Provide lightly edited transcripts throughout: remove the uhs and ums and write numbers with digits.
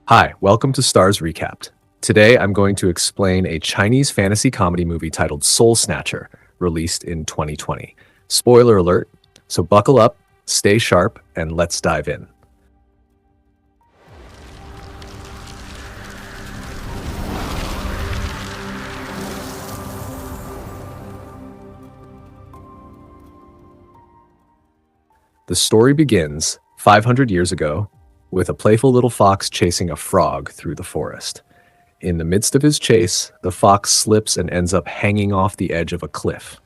Hi, welcome to Starz Recapped. Today I'm going to explain a Chinese fantasy comedy movie titled Soul Snatcher, released in 2020. Spoiler alert, so buckle up, stay sharp, and let's dive in. The story begins 500 years ago with a playful little fox chasing a frog through the forest. In the midst of his chase, the fox slips and ends up hanging off the edge of a cliff.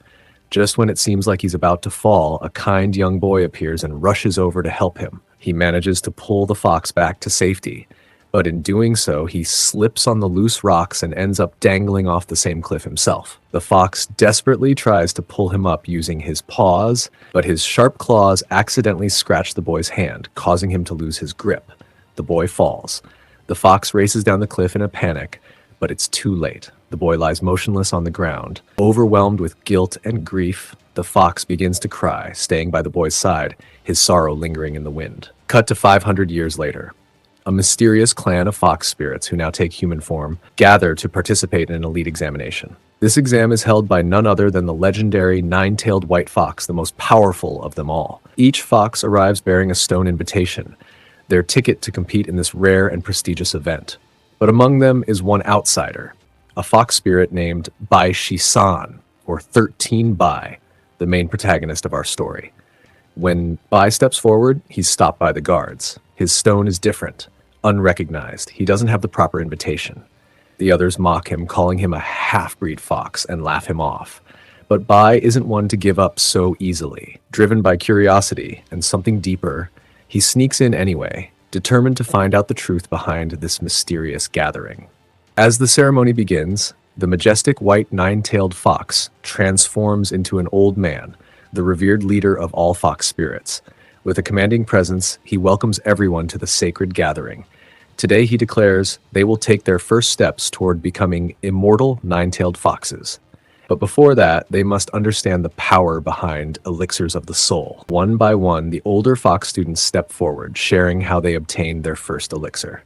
Just when it seems like he's about to fall, a kind young boy appears and rushes over to help him. He manages to pull the fox back to safety, but in doing so, he slips on the loose rocks and ends up dangling off the same cliff himself. The fox desperately tries to pull him up using his paws, but his sharp claws accidentally scratch the boy's hand, causing him to lose his grip. The boy falls. The fox races down the cliff in a panic, but it's too late. The boy lies motionless on the ground. Overwhelmed with guilt and grief, the fox begins to cry, staying by the boy's side, his sorrow lingering in the wind. Cut to 500 years later. A mysterious clan of fox spirits, who now take human form, gather to participate in an elite examination. This exam is held by none other than the legendary nine-tailed white fox, the most powerful of them all. Each fox arrives bearing a stone invitation, their ticket to compete in this rare and prestigious event. But among them is one outsider, a fox spirit named Bai Shisan, or 13 Bai, the main protagonist of our story. When Bai steps forward, he's stopped by the guards. His stone is different, unrecognized. He doesn't have the proper invitation. The others mock him, calling him a half-breed fox, and laugh him off. But Bai isn't one to give up so easily. Driven by curiosity and something deeper, he sneaks in anyway, determined to find out the truth behind this mysterious gathering. As the ceremony begins, the majestic white nine-tailed fox transforms into an old man, the revered leader of all fox spirits. With a commanding presence, he welcomes everyone to the sacred gathering. Today, he declares they will take their first steps toward becoming immortal nine-tailed foxes. But before that, they must understand the power behind elixirs of the soul. One by one, the older fox students step forward, sharing how they obtained their first elixir.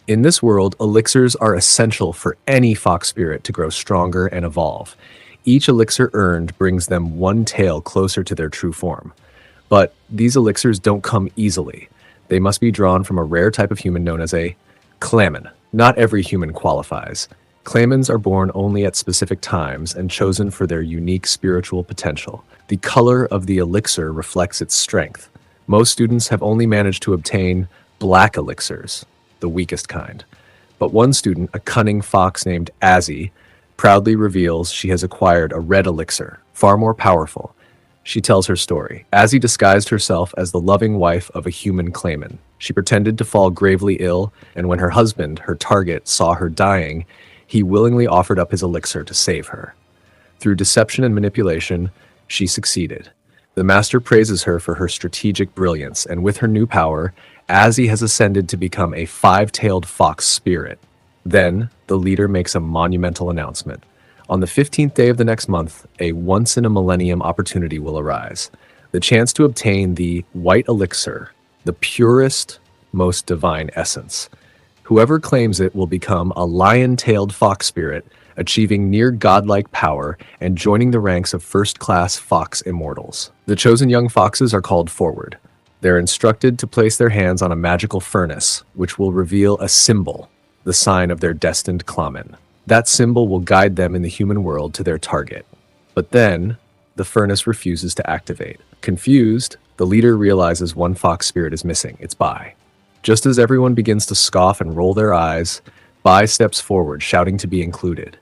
In this world, elixirs are essential for any fox spirit to grow stronger and evolve. Each elixir earned brings them one tail closer to their true form. But these elixirs don't come easily. They must be drawn from a rare type of human known as a claman. Not every human qualifies. Clamans are born only at specific times and chosen for their unique spiritual potential. The color of the elixir reflects its strength. Most students have only managed to obtain black elixirs, the weakest kind. But one student, a cunning fox named Azzy, proudly reveals she has acquired a red elixir, far more powerful. She tells her story. Azzy disguised herself as the loving wife of a human claman. She pretended to fall gravely ill, and when her husband, her target, saw her dying, he willingly offered up his elixir to save her. Through deception and manipulation, she succeeded. The master praises her for her strategic brilliance, and with her new power, Azzy has ascended to become a five-tailed fox spirit. Then, the leader makes a monumental announcement. On the 15th day of the next month, a once-in-a-millennium opportunity will arise. The chance to obtain the White Elixir, the purest, most divine essence. Whoever claims it will become a lion-tailed fox spirit, achieving near godlike power and joining the ranks of first-class fox immortals. The chosen young foxes are called forward. They're instructed to place their hands on a magical furnace, which will reveal a symbol, the sign of their destined claman. That symbol will guide them in the human world to their target. But then, the furnace refuses to activate. Confused, the leader realizes one fox spirit is missing. It's Bai. Just as everyone begins to scoff and roll their eyes, Bai steps forward, shouting to be included.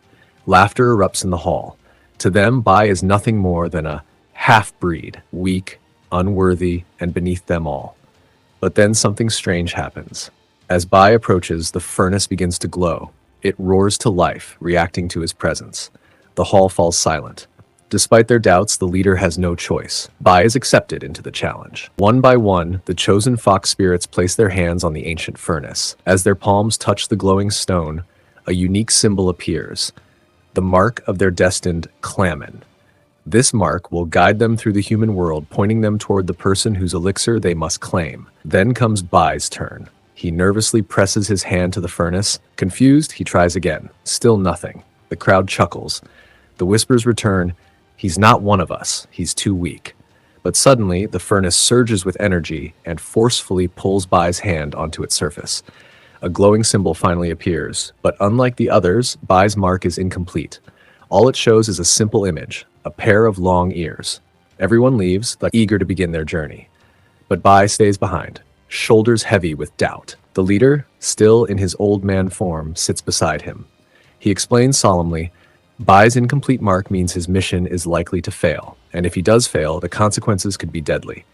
Laughter erupts in the hall. To them, Bai is nothing more than a half-breed, weak, unworthy, and beneath them all. But then something strange happens. As Bai approaches, the furnace begins to glow. It roars to life, reacting to his presence. The hall falls silent. Despite their doubts, the leader has no choice. Bai is accepted into the challenge. One by one, the chosen fox spirits place their hands on the ancient furnace. As their palms touch the glowing stone, a unique symbol appears, the mark of their destined claman. This mark will guide them through the human world, pointing them toward the person whose elixir they must claim. Then comes Bai's turn. He nervously presses his hand to the furnace. Confused, he tries again. Still nothing. The crowd chuckles. The whispers return. He's not one of us. He's too weak. But suddenly, the furnace surges with energy and forcefully pulls Bai's hand onto its surface. A glowing symbol finally appears, but unlike the others, Bai's mark is incomplete. All it shows is a simple image, a pair of long ears. Everyone leaves, like eager to begin their journey. But Bai stays behind, shoulders heavy with doubt. The leader, still in his old man form, sits beside him. He explains solemnly, Bai's incomplete mark means his mission is likely to fail, and if he does fail, the consequences could be deadly.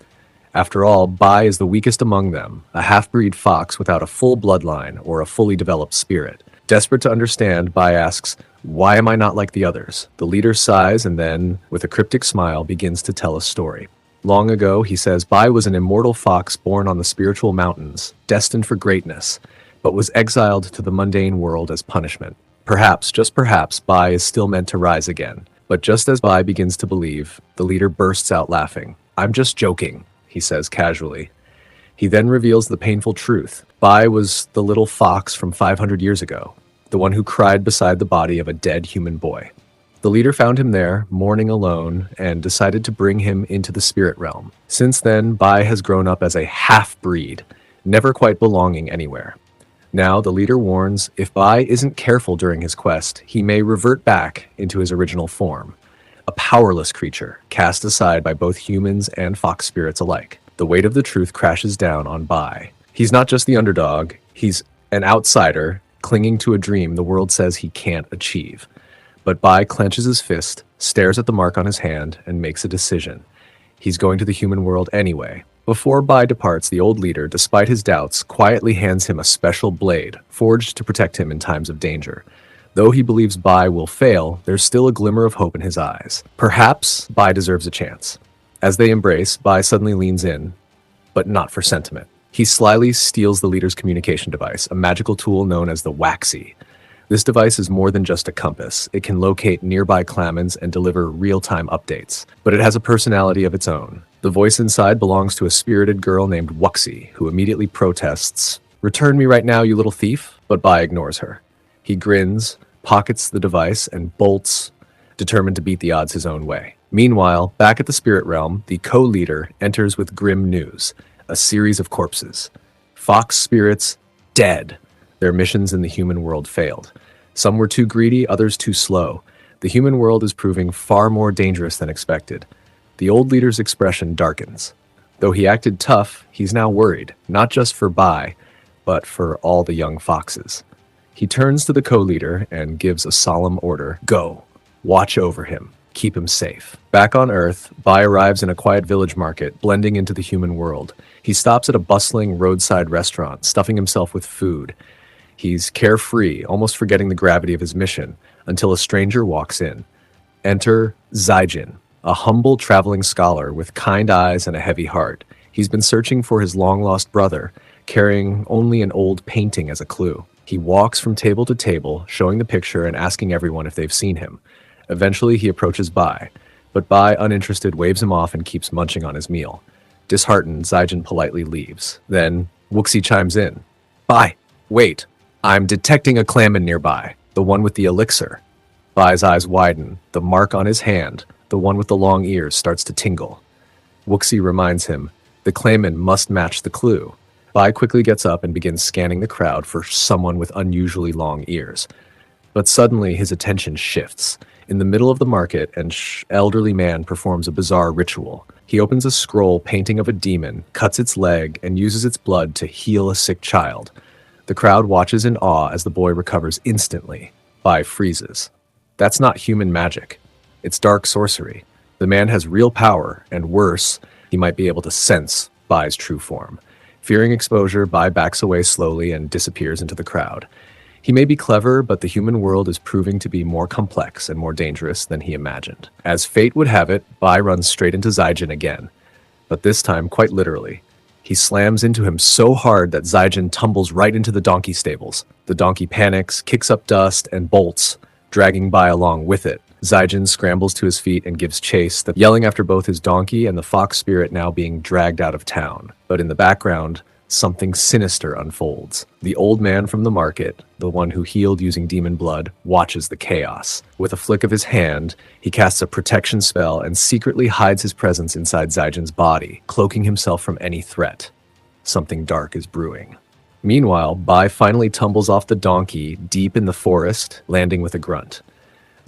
After all, Bai is the weakest among them, a half-breed fox without a full bloodline or a fully developed spirit. Desperate to understand, Bai asks, why am I not like the others? The leader sighs and then, with a cryptic smile, begins to tell a story. Long ago, he says, Bai was an immortal fox born on the spiritual mountains, destined for greatness, but was exiled to the mundane world as punishment. Perhaps, just perhaps, Bai is still meant to rise again. But just as Bai begins to believe, the leader bursts out laughing. I'm just joking, he says casually. He then reveals the painful truth. Bai was the little fox from 500 years ago, the one who cried beside the body of a dead human boy. The leader found him there, mourning alone, and decided to bring him into the spirit realm. Since then, Bai has grown up as a half-breed, never quite belonging anywhere. Now, the leader warns, if Bai isn't careful during his quest, he may revert back into his original form, a powerless creature, cast aside by both humans and fox spirits alike. The weight of the truth crashes down on Bai. He's not just the underdog, he's an outsider, clinging to a dream the world says he can't achieve. But Bai clenches his fist, stares at the mark on his hand, and makes a decision. He's going to the human world anyway. Before Bai departs, the old leader, despite his doubts, quietly hands him a special blade, forged to protect him in times of danger. Though he believes Bai will fail, there's still a glimmer of hope in his eyes. Perhaps Bai deserves a chance. As they embrace, Bai suddenly leans in, but not for sentiment. He slyly steals the leader's communication device, a magical tool known as the Waxy. This device is more than just a compass. It can locate nearby clammons and deliver real-time updates. But it has a personality of its own. The voice inside belongs to a spirited girl named Wuxi, who immediately protests, "Return me right now, you little thief!" But Bai ignores her. He grins, pockets the device, and bolts, determined to beat the odds his own way. Meanwhile, back at the spirit realm, the co-leader enters with grim news, a series of corpses. Fox spirits, dead. Their missions in the human world failed. Some were too greedy, others too slow. The human world is proving far more dangerous than expected. The old leader's expression darkens. Though he acted tough, he's now worried, not just for Bai, but for all the young foxes. He turns to the co-leader and gives a solemn order. Go. Watch over him. Keep him safe. Back on Earth, Bai arrives in a quiet village market, blending into the human world. He stops at a bustling roadside restaurant, stuffing himself with food. He's carefree, almost forgetting the gravity of his mission, until a stranger walks in. Enter Zayin, a humble traveling scholar with kind eyes and a heavy heart. He's been searching for his long-lost brother, carrying only an old painting as a clue. He walks from table to table, showing the picture and asking everyone if they've seen him. Eventually, he approaches Bai, but Bai, uninterested, waves him off and keeps munching on his meal. Disheartened, Zayin politely leaves. Then, Wuxi chimes in. Bai, wait. I'm detecting a clammon nearby, the one with the elixir. Bai's eyes widen. The mark on his hand, the one with the long ears, starts to tingle. Wuxi reminds him, the clammon must match the clue. Bai quickly gets up and begins scanning the crowd for someone with unusually long ears. But suddenly his attention shifts. In the middle of the market, an elderly man performs a bizarre ritual. He opens a scroll painting of a demon, cuts its leg, and uses its blood to heal a sick child. The crowd watches in awe as the boy recovers instantly. Bai freezes. That's not human magic. It's dark sorcery. The man has real power, and worse, he might be able to sense Bai's true form. Fearing exposure, Bai backs away slowly and disappears into the crowd. He may be clever, but the human world is proving to be more complex and more dangerous than he imagined. As fate would have it, Bai runs straight into Zayin again, but this time quite literally. He slams into him so hard that Zayin tumbles right into the donkey stables. The donkey panics, kicks up dust, and bolts, dragging Bai along with it. Zayin scrambles to his feet and gives chase, yelling after both his donkey and the fox spirit now being dragged out of town. But in the background, something sinister unfolds. The old man from the market, the one who healed using demon blood, watches the chaos. With a flick of his hand, he casts a protection spell and secretly hides his presence inside Zijin's body, cloaking himself from any threat. Something dark is brewing. Meanwhile, Bai finally tumbles off the donkey deep in the forest, landing with a grunt.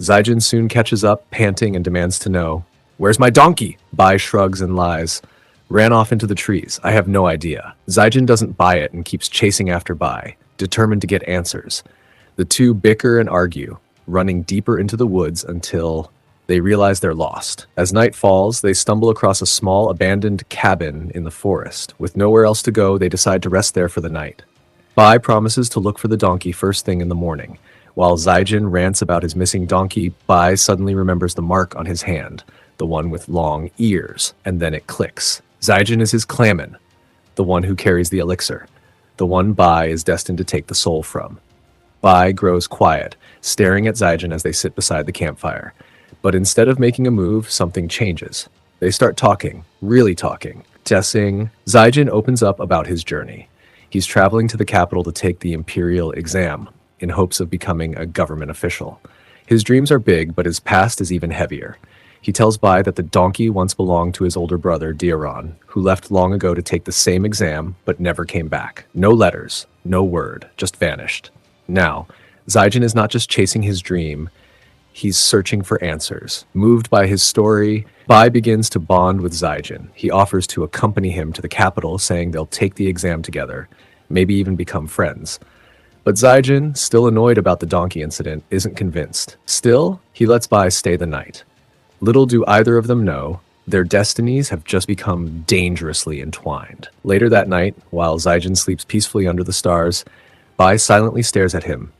Zijin soon catches up, panting, and demands to know, "Where's my donkey?" Bai shrugs and lies. "Ran off into the trees. I have no idea." Zijin doesn't buy it and keeps chasing after Bai, determined to get answers. The two bicker and argue, running deeper into the woods until they realize they're lost. As night falls, they stumble across a small abandoned cabin in the forest. With nowhere else to go, they decide to rest there for the night. Bai promises to look for the donkey first thing in the morning. While Zijin rants about his missing donkey, Bai suddenly remembers the mark on his hand, the one with long ears, and then it clicks. Zijin is his claman, the one who carries the elixir, the one Bai is destined to take the soul from. Bai grows quiet, staring at Zijin as they sit beside the campfire. But instead of making a move, something changes. They start talking, really talking. Guessing, Zijin opens up about his journey. He's traveling to the capital to take the Imperial exam, in hopes of becoming a government official. His dreams are big, but his past is even heavier. He tells Bai that the donkey once belonged to his older brother, Diaron, who left long ago to take the same exam, but never came back. No letters, no word, just vanished. Now, Zijin is not just chasing his dream, he's searching for answers. Moved by his story, Bai begins to bond with Zijin. He offers to accompany him to the capital, saying they'll take the exam together, maybe even become friends. But Zijin, still annoyed about the donkey incident, isn't convinced. Still, he lets Bai stay the night. Little do either of them know, their destinies have just become dangerously entwined. Later that night, while Zijin sleeps peacefully under the stars, Bai silently stares at him,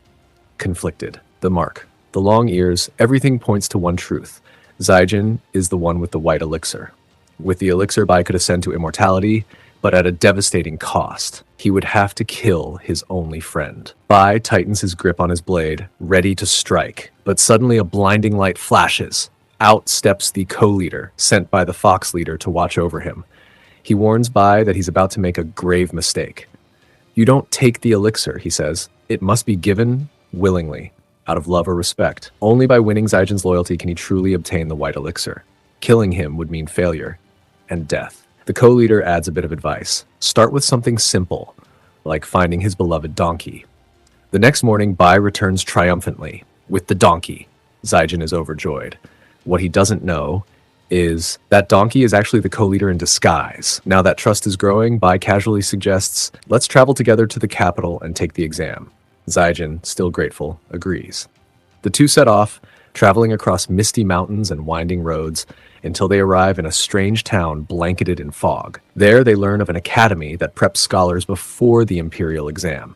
conflicted. The mark, the long ears, everything points to one truth. Zijin is the one with the white elixir. With the elixir, Bai could ascend to immortality, but at a devastating cost. He would have to kill his only friend. Bai tightens his grip on his blade, ready to strike, but suddenly a blinding light flashes. Out steps the co-leader, sent by the fox leader to watch over him. He warns Bai that he's about to make a grave mistake. "You don't take the elixir," he says. "It must be given willingly, out of love or respect. Only by winning Zijin's loyalty can he truly obtain the white elixir. Killing him would mean failure and death." The co-leader adds a bit of advice. Start with something simple, like finding his beloved donkey. The next morning, Bai returns triumphantly, with the donkey. Zijin is overjoyed. What he doesn't know is that donkey is actually the co-leader in disguise. Now that trust is growing, Bai casually suggests, "Let's travel together to the capital and take the exam." Zijin, still grateful, agrees. The two set off, traveling across misty mountains and winding roads, until they arrive in a strange town blanketed in fog. There they learn of an academy that preps scholars before the Imperial exam.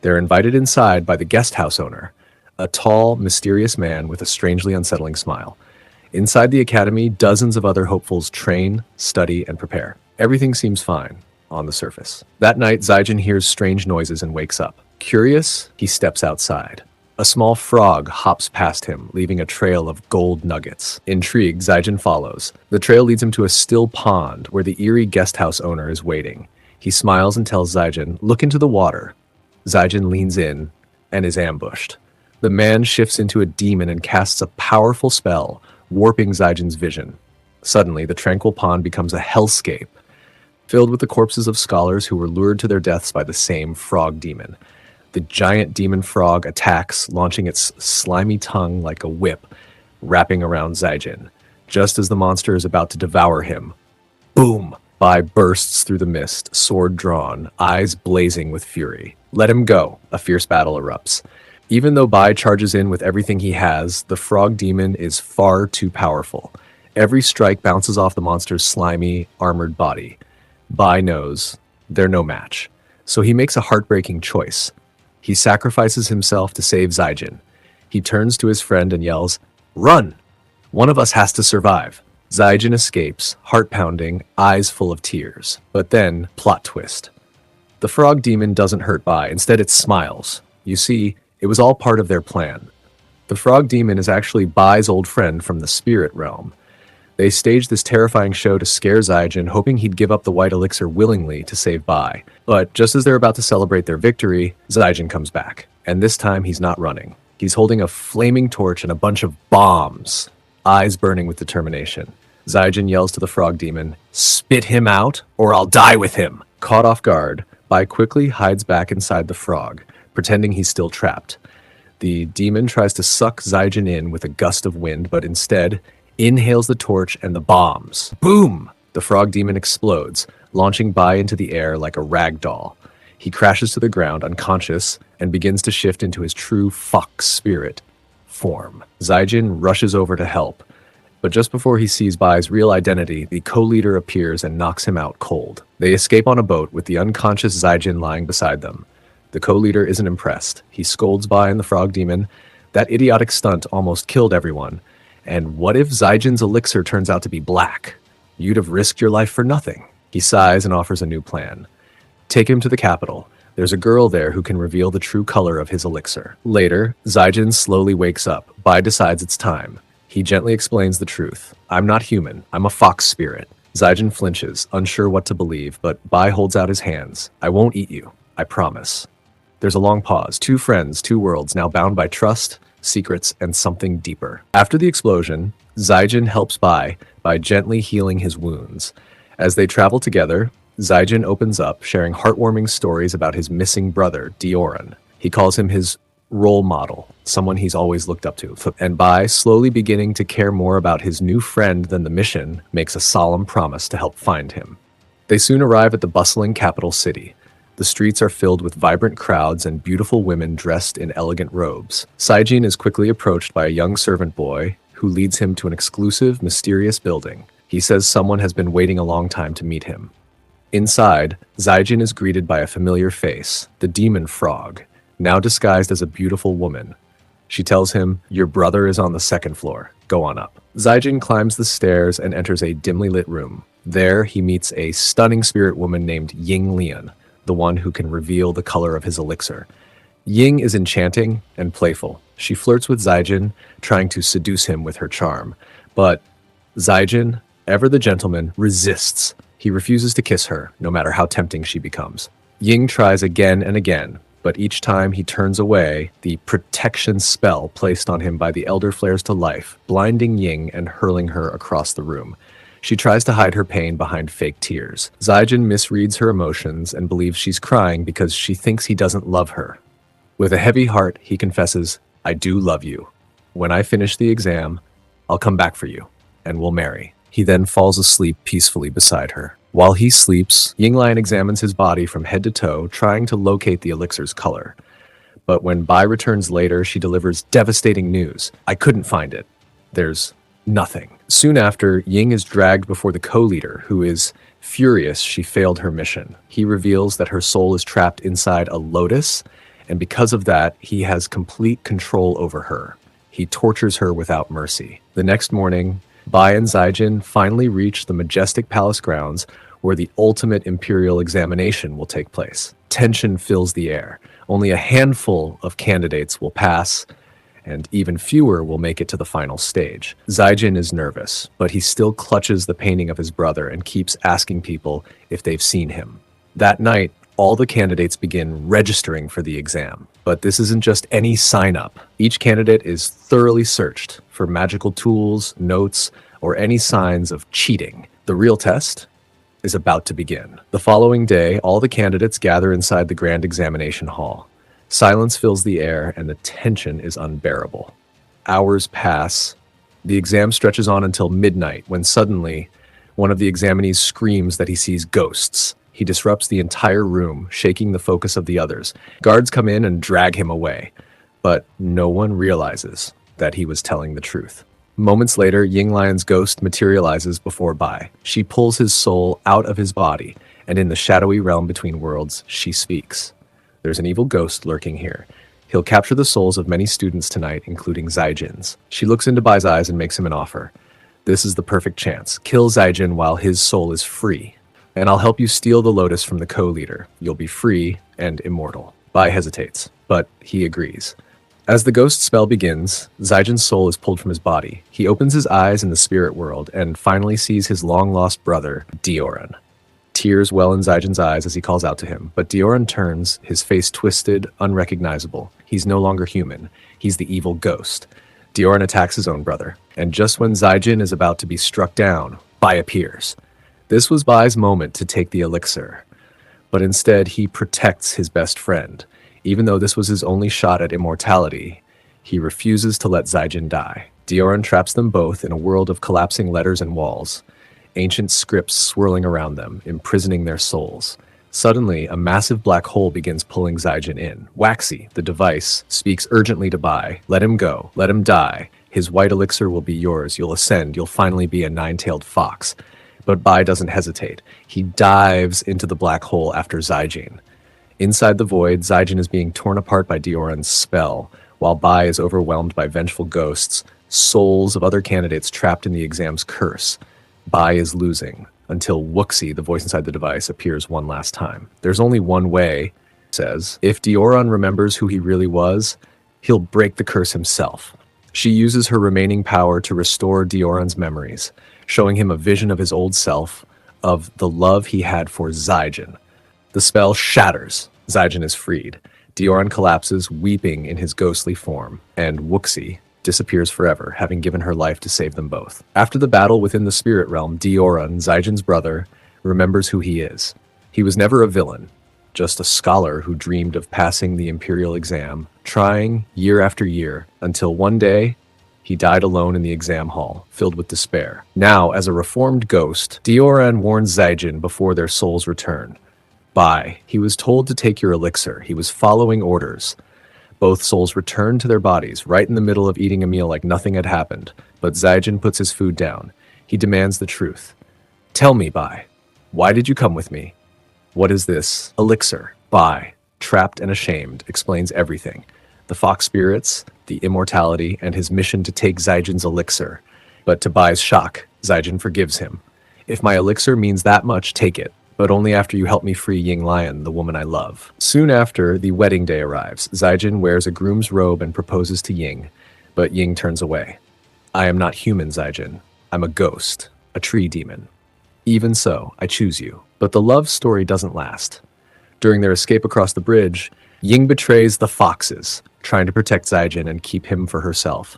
They're invited inside by the guest house owner, a tall, mysterious man with a strangely unsettling smile. Inside the academy, dozens of other hopefuls train, study, and prepare. Everything seems fine on the surface. That night, Zijin hears strange noises and wakes up. Curious, he steps outside. A small frog hops past him, leaving a trail of gold nuggets. Intrigued, Zijin follows. The trail leads him to a still pond where the eerie guesthouse owner is waiting. He smiles and tells Zijin, "Look into the water." Zijin leans in and is ambushed. The man shifts into a demon and casts a powerful spell, warping Zijin's vision. Suddenly, the tranquil pond becomes a hellscape, filled with the corpses of scholars who were lured to their deaths by the same frog demon. The giant demon frog attacks, launching its slimy tongue like a whip, wrapping around Zijin. Just as the monster is about to devour him, boom! Bai bursts through the mist, sword drawn, eyes blazing with fury. "Let him go!" A fierce battle erupts. Even though Bai charges in with everything he has, the frog demon is far too powerful. Every strike bounces off the monster's slimy, armored body. Bai knows they're no match, so he makes a heartbreaking choice. He sacrifices himself to save Zijin. He turns to his friend and yells, "Run! One of us has to survive." Zijin escapes, heart pounding, eyes full of tears. But then, plot twist. The frog demon doesn't hurt Bai, instead it smiles. You see, it was all part of their plan. The frog demon is actually Bai's old friend from the spirit realm. They stage this terrifying show to scare Zijin, hoping he'd give up the White Elixir willingly to save Bai. But just as they're about to celebrate their victory, Zijin comes back. And this time he's not running. He's holding a flaming torch and a bunch of bombs, eyes burning with determination. Zijin yells to the frog demon, "Spit him out, or I'll die with him!" Caught off guard, Bai quickly hides back inside the frog, pretending he's still trapped. The demon tries to suck Zijin in with a gust of wind, but instead inhales the torch and the bombs. Boom! The frog demon explodes, launching Bai into the air like a rag doll. He crashes to the ground unconscious and begins to shift into his true fox spirit form. Zijin rushes over to help, but just before he sees Bai's real identity, the co-leader appears and knocks him out cold. They escape on a boat with the unconscious Zijin lying beside them. The co-leader isn't impressed. He scolds Bai and the frog demon. That idiotic stunt almost killed everyone. And what if Zijin's elixir turns out to be black? You'd have risked your life for nothing. He sighs and offers a new plan. Take him to the capital. There's a girl there who can reveal the true color of his elixir. Later, Zijin slowly wakes up. Bai decides it's time. He gently explains the truth. I'm not human. I'm a fox spirit. Zijin flinches, unsure what to believe, but Bai holds out his hands. I won't eat you. I promise. There's a long pause. Two friends, two worlds, now bound by trust, secrets, and something deeper. After the explosion, Zijin helps Bai by gently healing his wounds. As they travel together, Zijin opens up, sharing heartwarming stories about his missing brother, Dioran. He calls him his role model, someone he's always looked up to. And Bai, slowly beginning to care more about his new friend than the mission, makes a solemn promise to help find him. They soon arrive at the bustling capital city. The streets are filled with vibrant crowds and beautiful women dressed in elegant robes. Zijin is quickly approached by a young servant boy who leads him to an exclusive, mysterious building. He says someone has been waiting a long time to meet him. Inside, Zijin is greeted by a familiar face, the demon frog, now disguised as a beautiful woman. She tells him, "Your brother is on the second floor. Go on up." Zijin climbs the stairs and enters a dimly lit room. There, he meets a stunning spirit woman named Li Xian, the one who can reveal the color of his elixir. Ying is enchanting and playful. She flirts with Zijin, trying to seduce him with her charm. But Zijin, ever the gentleman, resists. He refuses to kiss her, no matter how tempting she becomes. Ying tries again and again, but each time he turns away, the protection spell placed on him by the Elder flares to life, blinding Ying and hurling her across the room. She tries to hide her pain behind fake tears. Zijin misreads her emotions and believes she's crying because she thinks he doesn't love her. With a heavy heart, he confesses, "I do love you. When I finish the exam, I'll come back for you, and we'll marry." He then falls asleep peacefully beside her. While he sleeps, Yinglian examines his body from head to toe, trying to locate the elixir's color. But when Bai returns later, she delivers devastating news. "I couldn't find it. There's nothing." Soon after, Ying is dragged before the co-leader, who is furious she failed her mission. He reveals that her soul is trapped inside a lotus, and because of that, he has complete control over her. He tortures her without mercy. The next morning, Bai and Zijin finally reach the majestic palace grounds where the ultimate Imperial examination will take place. Tension fills the air. Only a handful of candidates will pass, and even fewer will make it to the final stage. Zijin is nervous, but he still clutches the painting of his brother and keeps asking people if they've seen him. That night, all the candidates begin registering for the exam. But this isn't just any sign-up. Each candidate is thoroughly searched for magical tools, notes, or any signs of cheating. The real test is about to begin. The following day, all the candidates gather inside the grand examination hall. Silence fills the air, and the tension is unbearable. Hours pass. The exam stretches on until midnight, when suddenly, one of the examinees screams that he sees ghosts. He disrupts the entire room, shaking the focus of the others. Guards come in and drag him away, but no one realizes that he was telling the truth. Moments later, Yinglian's ghost materializes before Bai. She pulls his soul out of his body, and in the shadowy realm between worlds, she speaks. There's an evil ghost lurking here. He'll capture the souls of many students tonight, including Zijin's. She looks into Bai's eyes and makes him an offer. This is the perfect chance. Kill Zijin while his soul is free, and I'll help you steal the lotus from the co-leader. You'll be free and immortal. Bai hesitates, but he agrees. As the ghost spell begins, Zijin's soul is pulled from his body. He opens his eyes in the spirit world and finally sees his long-lost brother, Dioran. Tears well in Zijin's eyes as he calls out to him, but Dioran turns, his face twisted, unrecognizable. He's no longer human. He's the evil ghost. Dioran attacks his own brother, and just when Zijin is about to be struck down, Bai appears. This was Bai's moment to take the elixir, but instead he protects his best friend. Even though this was his only shot at immortality, he refuses to let Zijin die. Dioran traps them both in a world of collapsing letters and walls, ancient scripts swirling around them, imprisoning their souls. Suddenly, a massive black hole begins pulling Zijin in. Waxy, the device, speaks urgently to Bai. Let him go. Let him die. His white elixir will be yours. You'll ascend. You'll finally be a nine-tailed fox. But Bai doesn't hesitate. He dives into the black hole after Zijin. Inside the void, Zijin is being torn apart by Dioran's spell, while Bai is overwhelmed by vengeful ghosts, souls of other candidates trapped in the exam's curse. Bai is losing, until Wuxi, the voice inside the device, appears one last time. There's only one way, says. If Dioran remembers who he really was, he'll break the curse himself. She uses her remaining power to restore Dioran's memories, showing him a vision of his old self, of the love he had for Zijin. The spell shatters. Zijin is freed. Dioran collapses, weeping in his ghostly form, and Wuxi disappears forever, having given her life to save them both. After the battle within the spirit realm, Dioran, Zijin's brother, remembers who he is. He was never a villain, just a scholar who dreamed of passing the Imperial exam, trying year after year, until one day, he died alone in the exam hall, filled with despair. Now, as a reformed ghost, Dioran warns Zijin before their souls return. Bai, he was told to take your elixir. He was following orders. Both souls return to their bodies, right in the middle of eating a meal like nothing had happened. But Zijin puts his food down. He demands the truth. Tell me, Bai, why did you come with me? What is this elixir? Bai, trapped and ashamed, explains everything. The fox spirits, the immortality, and his mission to take Zijin's elixir. But to Bai's shock, Zijin forgives him. If my elixir means that much, take it. But only after you help me free Li Xian, the woman I love. Soon after, the wedding day arrives. Zijin wears a groom's robe and proposes to Ying, but Ying turns away. I am not human, Zijin. I'm a ghost, a tree demon. Even so, I choose you. But the love story doesn't last. During their escape across the bridge, Ying betrays the foxes, trying to protect Zijin and keep him for herself.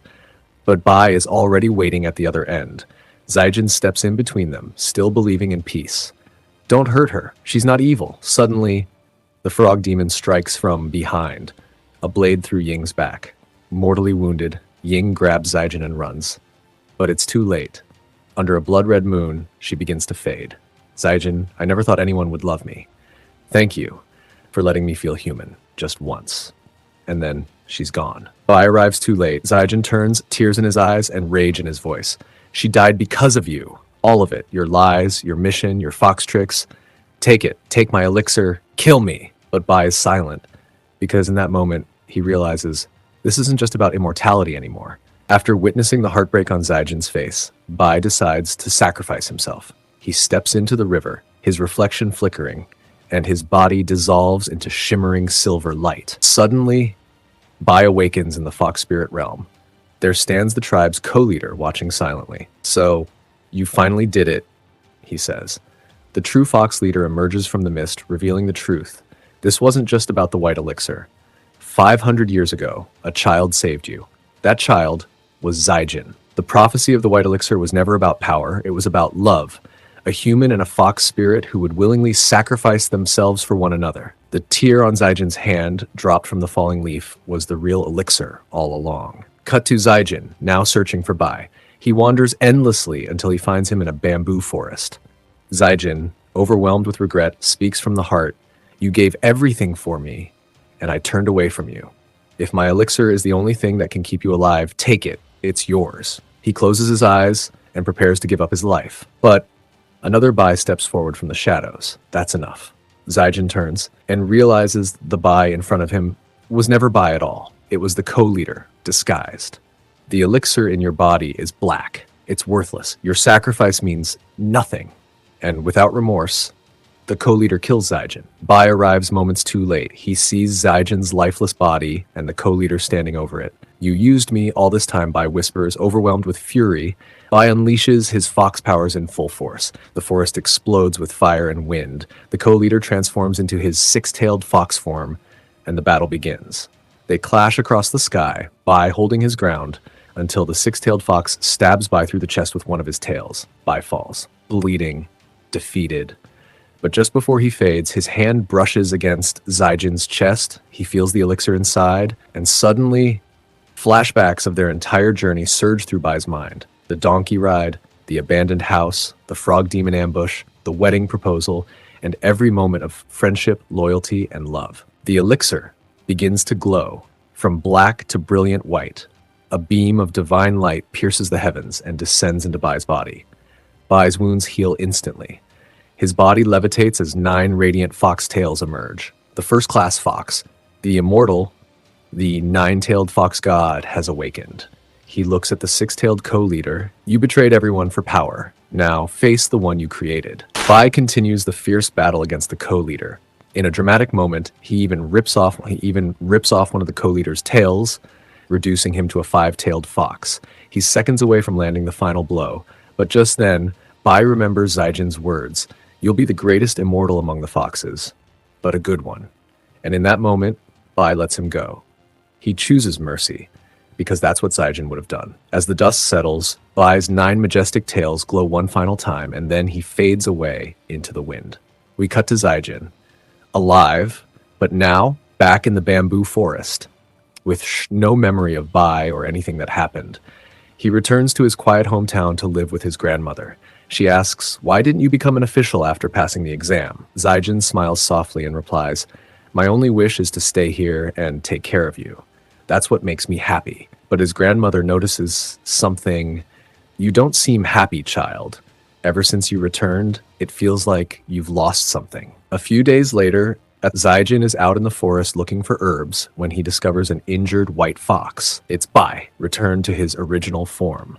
But Bai is already waiting at the other end. Zijin steps in between them, still believing in peace. Don't hurt her. She's not evil. Suddenly, the frog demon strikes from behind, a blade through Ying's back. Mortally wounded, Ying grabs Zijin and runs. But it's too late. Under a blood-red moon, she begins to fade. Zijin, I never thought anyone would love me. Thank you for letting me feel human, just once. And then she's gone. Bai arrives too late. Zijin turns, tears in his eyes, and rage in his voice. She died because of you. All of it. Your lies, your mission, your fox tricks. Take it. Take my elixir. Kill me. But Bai is silent, because in that moment, he realizes this isn't just about immortality anymore. After witnessing the heartbreak on Zijin's face, Bai decides to sacrifice himself. He steps into the river, his reflection flickering, and his body dissolves into shimmering silver light. Suddenly, Bai awakens in the fox spirit realm. There stands the tribe's co-leader watching silently. So, you finally did it, he says. The true fox leader emerges from the mist, revealing the truth. This wasn't just about the white elixir. 500 years ago, a child saved you. That child was Zijin. The prophecy of the white elixir was never about power, it was about love. A human and a fox spirit who would willingly sacrifice themselves for one another. The tear on Zijin's hand, dropped from the falling leaf, was the real elixir all along. Cut to Zijin, now searching for Bai. He wanders endlessly until he finds him in a bamboo forest. Zijin, overwhelmed with regret, speaks from the heart. You gave everything for me, and I turned away from you. If my elixir is the only thing that can keep you alive, take it. It's yours. He closes his eyes and prepares to give up his life. But another Bai steps forward from the shadows. That's enough. Zijin turns and realizes the Bai in front of him was never Bai at all. It was the co-leader, disguised. The elixir in your body is black. It's worthless. Your sacrifice means nothing. And without remorse, The co-leader kills Zijin. Bai arrives moments too late. He sees Zijin's lifeless body and the co-leader standing over it. "You used me all this time," Bai whispers, overwhelmed with fury. Bai unleashes his fox powers in full force. The forest explodes with fire and wind. The co-leader transforms into his six-tailed fox form, and the battle begins. They clash across the sky, Bai holding his ground, until the six-tailed fox stabs Bai through the chest with one of his tails. Bai falls, bleeding, defeated. But just before he fades, his hand brushes against Zijin's chest. He feels the elixir inside, and suddenly, flashbacks of their entire journey surge through Bai's mind. The donkey ride, the abandoned house, the frog demon ambush, the wedding proposal, and every moment of friendship, loyalty, and love. The elixir begins to glow, from black to brilliant white. A beam of divine light pierces the heavens and descends into Bai's body. Bai's wounds heal instantly. His body levitates as 9 radiant fox tails emerge. The first-class fox, the immortal, the 9-tailed fox god, has awakened. He looks at the 6-tailed co-leader. "You betrayed everyone for power. Now face the one you created." Bai continues the fierce battle against the co-leader. In a dramatic moment, he even rips off one of the co-leader's tails, reducing him to a 5-tailed fox. He's seconds away from landing the final blow, but just then, Bai remembers Zijin's words. "You'll be the greatest immortal among the foxes, but a good one." And in that moment, Bai lets him go. He chooses mercy, because that's what Zijin would have done. As the dust settles, Bai's 9 majestic tails glow one final time, and then he fades away into the wind. We cut to Zijin, alive, but now back in the bamboo forest, with no memory of Bai or anything that happened. He returns to his quiet hometown to live with his grandmother. She asks, "Why didn't you become an official after passing the exam?" Zijin smiles softly and replies, "My only wish is to stay here and take care of you. That's what makes me happy." But his grandmother notices something. "You don't seem happy, child. Ever since you returned, it feels like you've lost something." A few days later, Zijin is out in the forest looking for herbs when he discovers an injured white fox. It's Bai, returned to his original form.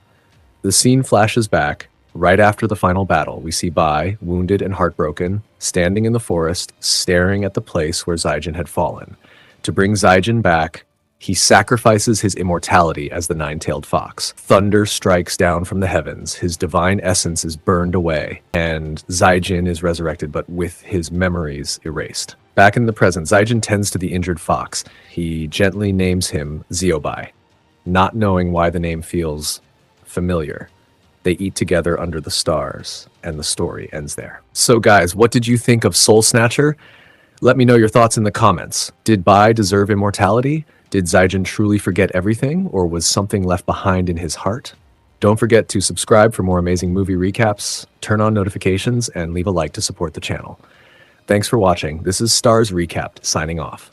The scene flashes back. Right after the final battle, we see Bai, wounded and heartbroken, standing in the forest, staring at the place where Zijin had fallen. To bring Zijin back, he sacrifices his immortality as the 9-tailed fox. Thunder strikes down from the heavens, his divine essence is burned away, and Zijin is resurrected but with his memories erased. Back in the present, Zijin tends to the injured fox. He gently names him Ziobai, not knowing why the name feels familiar. They eat together under the stars, and the story ends there. So guys, what did you think of Soul Snatcher? Let me know your thoughts in the comments. Did Bai deserve immortality? Did Zijin truly forget everything, or was something left behind in his heart? Don't forget to subscribe for more amazing movie recaps, turn on notifications, and leave a like to support the channel. Thanks for watching. This is Starz Recapped, signing off.